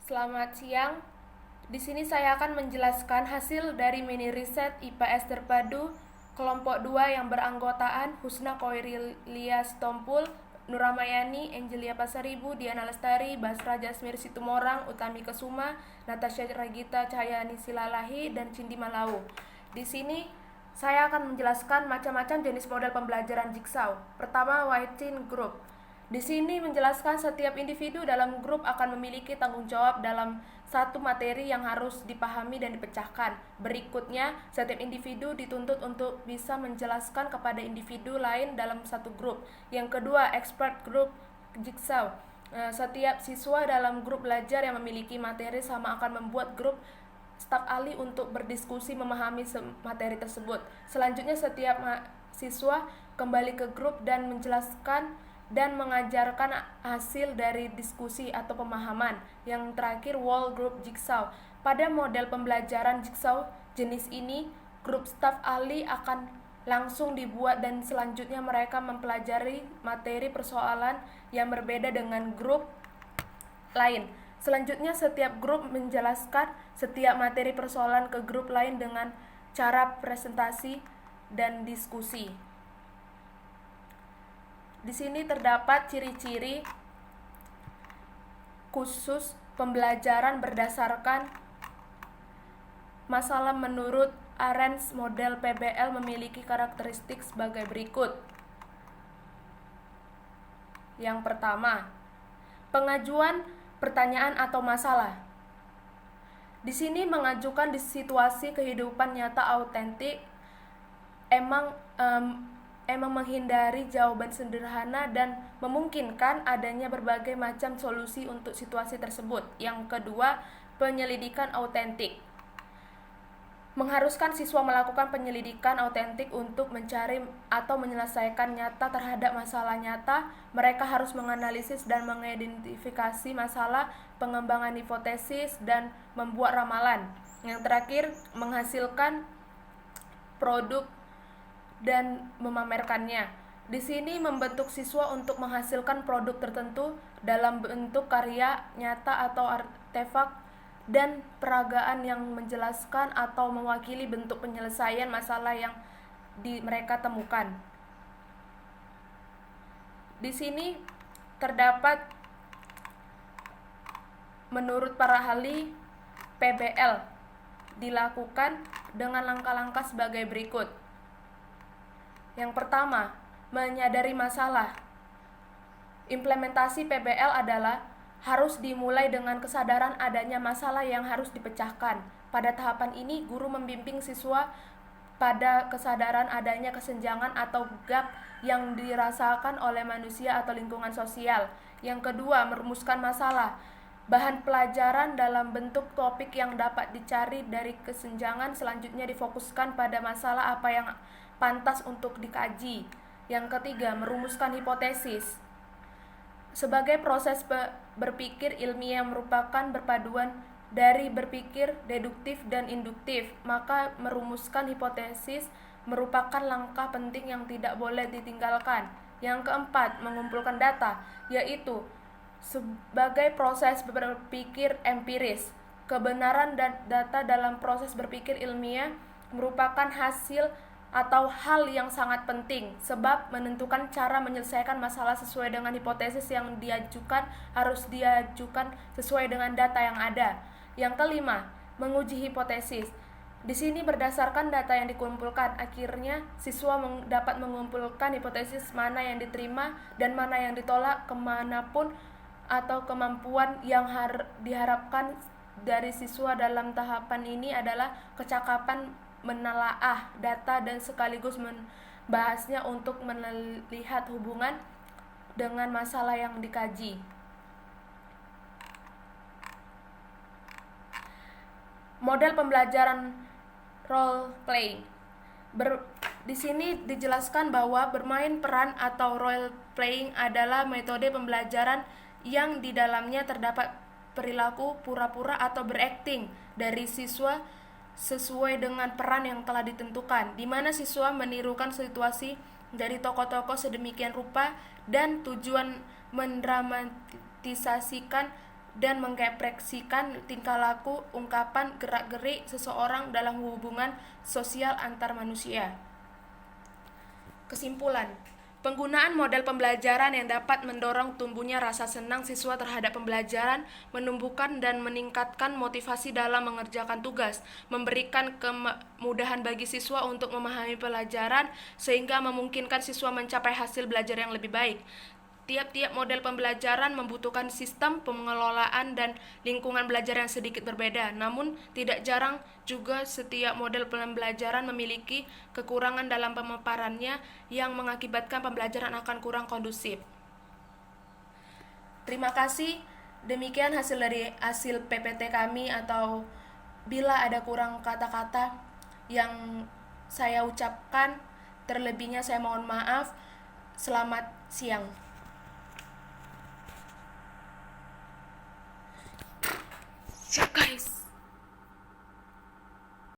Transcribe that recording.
Selamat siang. Di sini saya akan menjelaskan hasil dari mini riset IPS terpadu kelompok 2 yang beranggotaan Husna Koirilia Sitompul, Nuramayani, Angelia Pasaribu, Diana Lestari, Basra Jasmir Situmorang, Utami Kesuma, Natasha Ragita Cahyani Silalahi, dan Cindi Malau. Di sini saya akan menjelaskan macam-macam jenis model pembelajaran Jigsaw. Pertama, Whiting Group. Di sini menjelaskan setiap individu dalam grup akan memiliki tanggung jawab dalam satu materi yang harus dipahami dan dipecahkan. Berikutnya, setiap individu dituntut untuk bisa menjelaskan kepada individu lain dalam satu grup. Yang kedua, Expert Group Jigsaw. Setiap siswa dalam grup belajar yang memiliki materi sama akan membuat grup staf ahli untuk berdiskusi memahami materi tersebut. Selanjutnya, setiap siswa kembali ke grup dan menjelaskan dan mengajarkan hasil dari diskusi atau pemahaman. Yang terakhir, Wall Group Jigsaw. Pada model pembelajaran Jigsaw jenis ini, grup staf ahli akan langsung dibuat dan selanjutnya mereka mempelajari materi persoalan yang berbeda dengan grup lain. Selanjutnya, setiap grup menjelaskan setiap materi persoalan ke grup lain dengan cara presentasi dan diskusi. Di sini terdapat ciri-ciri khusus pembelajaran berdasarkan masalah menurut Arens. Model PBL memiliki karakteristik sebagai berikut. Yang pertama, pengajuan pertanyaan atau masalah. Di sini mengajukan di situasi kehidupan nyata autentik, emang menghindari jawaban sederhana dan memungkinkan adanya berbagai macam solusi untuk situasi tersebut. Yang kedua, penyelidikan autentik. Mengharuskan siswa melakukan penyelidikan autentik untuk mencari atau menyelesaikan nyata terhadap masalah nyata. Mereka harus menganalisis dan mengidentifikasi masalah, pengembangan hipotesis, dan membuat ramalan. Yang terakhir, menghasilkan produk dan memamerkannya. Di sini membentuk siswa untuk menghasilkan produk tertentu dalam bentuk karya nyata atau artefak dan peragaan yang menjelaskan atau mewakili bentuk penyelesaian masalah yang mereka temukan. Di sini terdapat menurut para ahli PBL dilakukan dengan langkah-langkah sebagai berikut. Yang pertama, menyadari masalah. Implementasi PBL adalah harus dimulai dengan kesadaran adanya masalah yang harus dipecahkan. Pada tahapan ini, guru membimbing siswa pada kesadaran adanya kesenjangan atau gap yang dirasakan oleh manusia atau lingkungan sosial. Yang kedua, merumuskan masalah. Bahan pelajaran dalam bentuk topik yang dapat dicari dari kesenjangan selanjutnya difokuskan pada masalah apa yang pantas untuk dikaji. Yang ketiga, merumuskan hipotesis. Sebagai proses berpikir ilmiah merupakan perpaduan dari berpikir deduktif dan induktif, maka merumuskan hipotesis merupakan langkah penting yang tidak boleh ditinggalkan. Yang keempat, mengumpulkan data, yaitu sebagai proses berpikir empiris. Kebenaran data dalam proses berpikir ilmiah merupakan hasil atau hal yang sangat penting, sebab menentukan cara menyelesaikan masalah sesuai dengan hipotesis yang diajukan harus diajukan sesuai dengan data yang ada. Yang kelima, menguji hipotesis. Di sini berdasarkan data yang dikumpulkan, akhirnya siswa dapat mengumpulkan hipotesis mana yang diterima dan mana yang ditolak kemanapun, atau kemampuan yang diharapkan dari siswa dalam tahapan ini adalah kecakapan menelaah data dan sekaligus membahasnya untuk melihat hubungan dengan masalah yang dikaji. Model pembelajaran role playing. Di sini dijelaskan bahwa bermain peran atau role playing adalah metode pembelajaran yang di dalamnya terdapat perilaku pura-pura atau berakting dari siswa sesuai dengan peran yang telah ditentukan, di mana siswa menirukan situasi dari tokoh-tokoh sedemikian rupa dan tujuan mendramatisasikan dan mengekspresikan tingkah laku, ungkapan, gerak-gerik seseorang dalam hubungan sosial antar manusia. Kesimpulan, penggunaan model pembelajaran yang dapat mendorong tumbuhnya rasa senang siswa terhadap pembelajaran, menumbuhkan dan meningkatkan motivasi dalam mengerjakan tugas, memberikan kemudahan bagi siswa untuk memahami pelajaran sehingga memungkinkan siswa mencapai hasil belajar yang lebih baik. Tiap-tiap model pembelajaran membutuhkan sistem pengelolaan dan lingkungan belajar yang sedikit berbeda. Namun, tidak jarang juga setiap model pembelajaran memiliki kekurangan dalam pemaparannya yang mengakibatkan pembelajaran akan kurang kondusif. Terima kasih. Demikian hasil PPT kami, atau bila ada kurang kata-kata yang saya ucapkan, terlebihnya saya mohon maaf. Selamat siang. Siapkan.